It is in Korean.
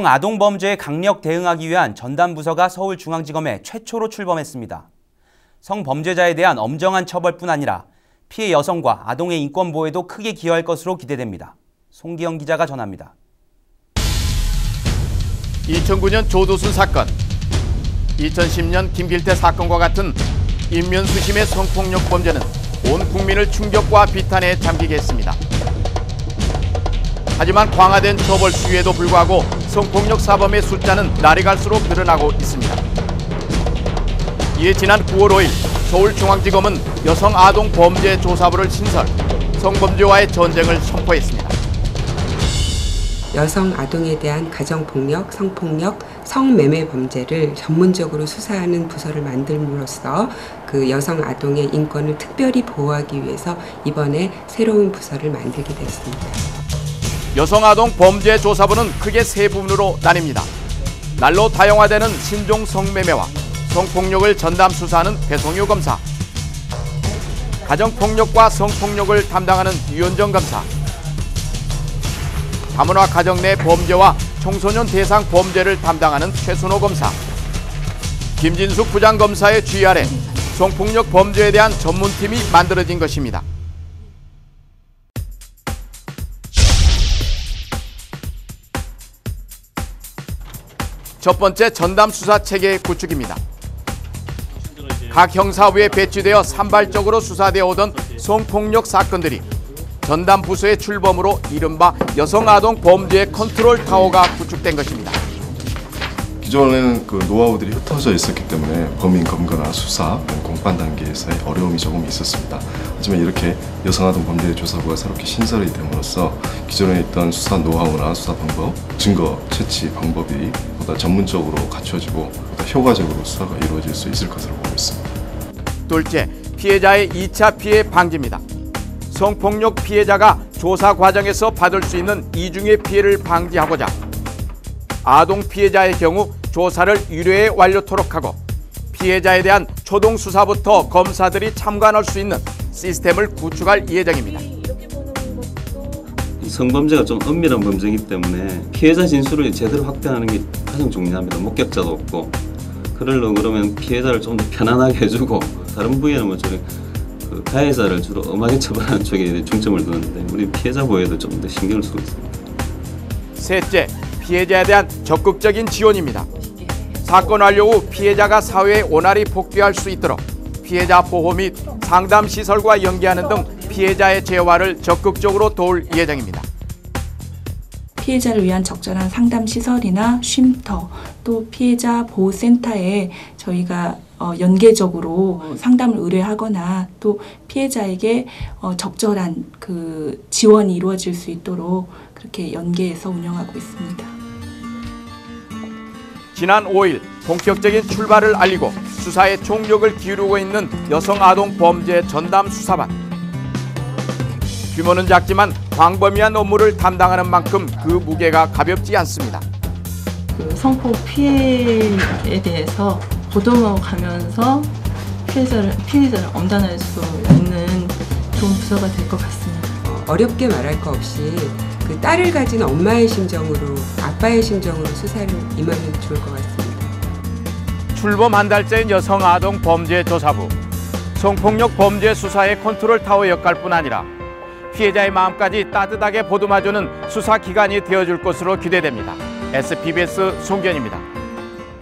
아동범죄에 강력 대응하기 위한 전담부서가 서울중앙지검에 최초로 출범했습니다. 성범죄자에 대한 엄정한 처벌뿐 아니라 피해 여성과 아동의 인권 보호에도 크게 기여할 것으로 기대됩니다. 송기영 기자가 전합니다. 2009년 조두순 사건, 2010년 김길태 사건과 같은 인면수심의 성폭력 범죄는 온 국민을 충격과 비탄에 잠기게 했습니다. 하지만 강화된 처벌 수위에도 불구하고 성폭력 사범의 숫자는 날이 갈수록 늘어나고 있습니다. 이에 지난 9월 5일 서울중앙지검은 여성아동범죄조사부를 신설, 성범죄와의 전쟁을 선포했습니다. 여성 아동에 대한 가정폭력, 성폭력, 성매매 범죄를 전문적으로 수사하는 부서를 만듦으로써 그 여성 아동의 인권을 특별히 보호하기 위해서 이번에 새로운 부서를 만들게 됐습니다. 여성아동범죄조사부는 크게 세 부문으로 나뉩니다. 날로 다양화되는 신종 성매매와 성폭력을 전담 수사하는 배송유 검사, 가정폭력과 성폭력을 담당하는 유현정 검사, 다문화 가정 내 범죄와 청소년 대상 범죄를 담당하는 최순호 검사, 김진숙 부장검사의 지휘 아래 성폭력 범죄에 대한 전문팀이 만들어진 것입니다. 첫 번째 전담 수사 체계 구축입니다. 각 형사부에 배치되어 산발적으로 수사되어 오던 성폭력 사건들이 전담 부서의 출범으로 이른바 여성아동 범죄 컨트롤 타워가 구축된 것입니다. 기존에는 그 노하우들이 흩어져 있었기 때문에 범인 검거나 수사, 공판 단계에서의 어려움이 조금 있었습니다. 하지만 이렇게 여성아동 범죄조사부가 새롭게 신설이 됨으로써 기존에 있던 수사 노하우나 수사 방법, 증거 채취 방법이 보다 전문적으로 갖춰지고 보다 효과적으로 수사가 이루어질 수 있을 것으로 보고 있습니다. 둘째, 피해자의 2차 피해 방지입니다. 성폭력 피해자가 조사 과정에서 받을 수 있는 이중의 피해를 방지하고자 아동 피해자의 경우 조사를 유료에 완료토록 하고 피해자에 대한 초동 수사부터 검사들이 참관할 수 있는 시스템을 구축할 예정입니다. 성범죄가 좀 엄밀한 범죄이기 때문에 피해자 진술을 제대로 확대하는 게 가장 중요합니다. 목격자도 없고 그러면 피해자를 좀 더 편안하게 해주고 다른 부위에는 뭐 저희 그 가해자를 주로 엄하게 처벌하는 쪽에 중점을 두는데 우리 피해자 보호에도 좀 더 신경을 쓰고 있습니다. 셋째, 피해자에 대한 적극적인 지원입니다. 사건 완료 후 피해자가 사회에 원활히 복귀할 수 있도록 피해자 보호 및 상담 시설과 연계하는 등 피해자의 재활을 적극적으로 도울 예정입니다. 피해자를 위한 적절한 상담 시설이나 쉼터, 또 피해자 보호센터에 저희가 연계적으로 상담을 의뢰하거나 또 피해자에게 적절한 그 지원이 이루어질 수 있도록 그렇게 연계해서 운영하고 있습니다. 지난 5일 본격적인 출발을 알리고 수사에 총력을 기울이고 있는 여성아동범죄 전담 수사반. 규모는 작지만 광범위한 업무를 담당하는 만큼 그 무게가 가볍지 않습니다. 그 성폭 피해에 대해서 보듬어가면서 피해자를 엄단할 수 있는 좋은 부서가 될 것 같습니다. 어렵게 말할 거 없이 그 딸을 가진 엄마의 심정으로, 아빠의 심정으로 수사를 임하면 좋을 것 같습니다. 출범 한 달째인 여성아동범죄조사부. 성폭력 범죄 수사의 컨트롤 타워 역할뿐 아니라 피해자의 마음까지 따뜻하게 보듬어주는 수사기관이 되어줄 것으로 기대됩니다. SPBS 송기현입니다.